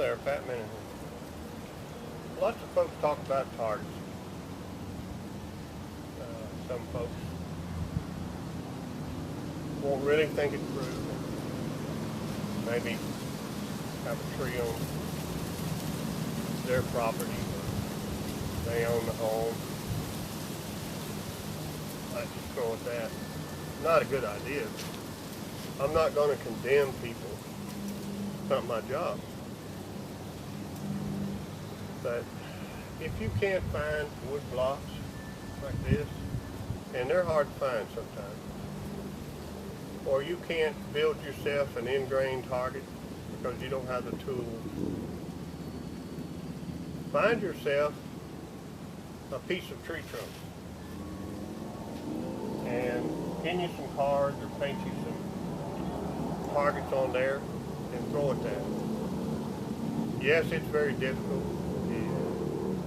there, Fat Man. Lots of folks talk about targets. Some folks won't really think it through. Maybe have a tree on their property. They own the home. I just go with that. Not a good idea. I'm not going to condemn people. It's not my job. But if you can't find wood blocks like this, and they're hard to find sometimes, or you can't build yourself an ingrain target because you don't have the tools, find yourself a piece of tree trunk and pin you some cards or paint you some targets on there and throw it down. Yes, it's very difficult.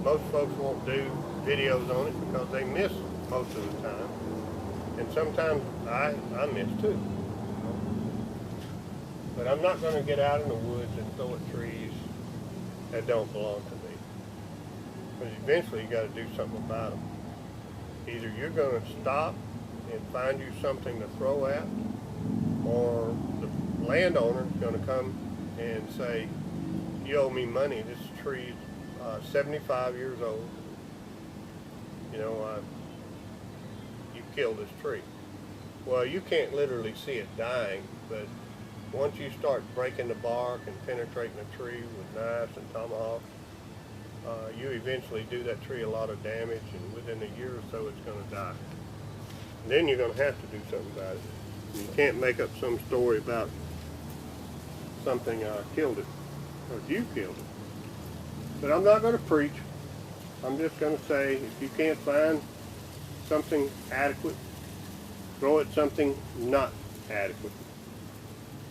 Most folks won't do videos on it because they miss most of the time. And sometimes I miss too. But I'm not going to get out in the woods and throw at trees that don't belong to me. Because eventually you got to do something about them. Either you're going to stop and find you something to throw at, or the landowner is going to come and say, you owe me money, this tree is 75 years old, you know, you killed this tree. Well, you can't literally see it dying, but once you start breaking the bark and penetrating the tree with knives and tomahawks, you eventually do that tree a lot of damage, and within a year or so it's going to die. And then you're going to have to do something about it. You can't make up some story about something killed it, or you killed it. But I'm not going to preach. I'm just going to say, if you can't find something adequate, throw at something not adequate.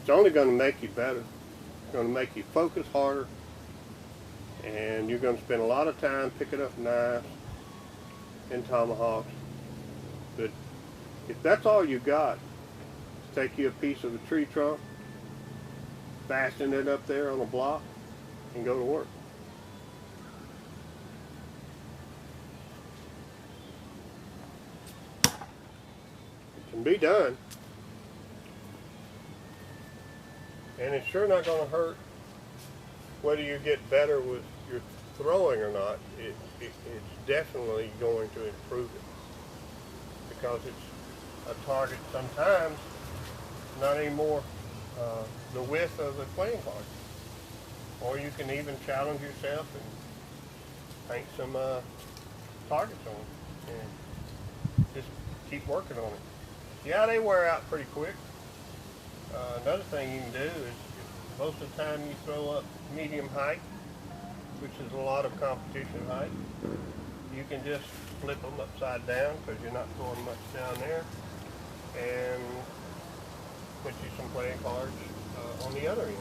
It's only going to make you better. It's going to make you focus harder. And you're going to spend a lot of time picking up knives and tomahawks. But if that's all you got, take you a piece of a tree trunk, fasten it up there on a block, and go to work. It can be done. And it's sure not going to hurt whether you get better with your throwing or not. It's definitely going to improve it, because it's a target sometimes not anymore the width of the playing card. Or you can even challenge yourself and paint some targets on it and just keep working on it. Yeah, they wear out pretty quick. Another thing you can do is, most of the time you throw up medium height, which is a lot of competition height, you can just flip them upside down because you're not throwing much down there, and put you some playing cards on the other end.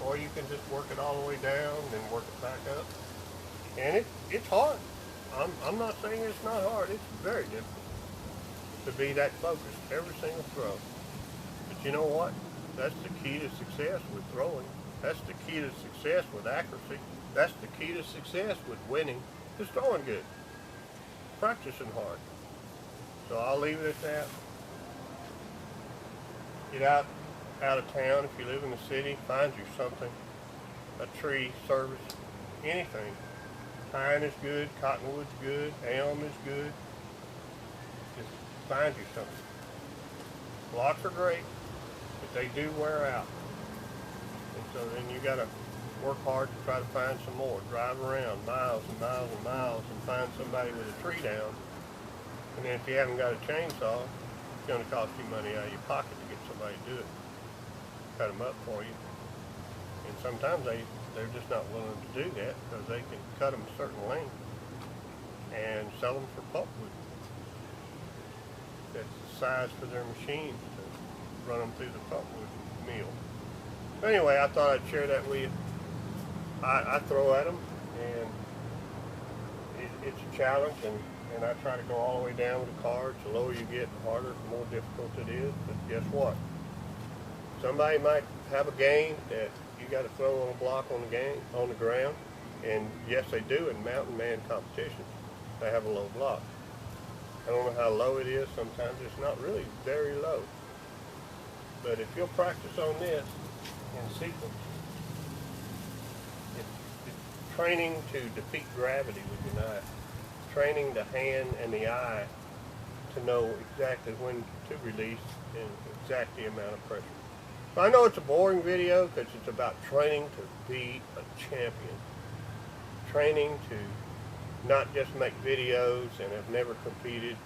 Or you can just work it all the way down and then work it back up. And it's hard. I'm not saying it's not hard. It's very difficult to be that focused every single throw. But you know what? That's the key to success with throwing. That's the key to success with accuracy. That's the key to success with winning, is throwing good. Practicing hard. So I'll leave it at that. Get out of town. If you live in the city, find you something. A tree, service, anything. Pine is good, cottonwood's good, elm is good. Just find you something. Blocks are great, but they do wear out. And so then you got to work hard to try to find some more. Drive around miles and miles and miles and find somebody with a tree down. And then if you haven't got a chainsaw, it's going to cost you money out of your pocket to get somebody to do it. Cut them up for you. And sometimes they're just not willing to do that because they can cut them a certain length and sell them for pulpwood. That's the size for their machines to run them through the pulpwood mill. Anyway, I thought I'd share that with you. I throw at them, and it's a challenge, and I try to go all the way down with the cards. The lower you get, the harder, the more difficult it is. But guess what? Somebody might have a game that you got to throw on a block on the ground, and yes, they do in mountain man competitions. They have a low block. I don't know how low it is. Sometimes it's not really very low. But if you'll practice on this in sequence, it's training to defeat gravity with your knife, training the hand and the eye to know exactly when to release and exact the amount of pressure. So I know it's a boring video because it's about training to be a champion, training to not just make videos and have never competed,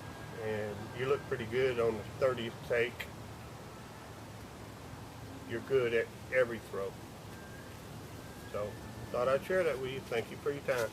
and you look pretty good on the 30th take. You're good at every throw. So thought I'd share that with you. Thank you for your time.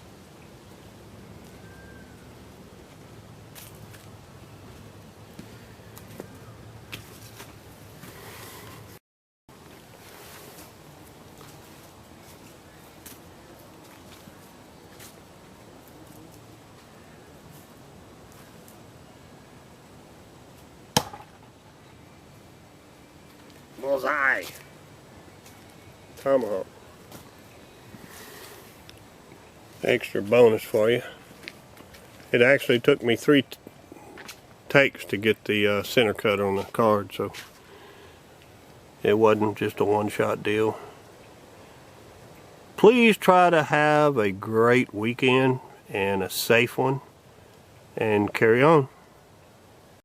Bullseye. Tomahawk. Extra bonus for you. It actually took me 3 takes to get the center cut on the card, so it wasn't just a one-shot deal. Please try to have a great weekend and a safe one, and carry on.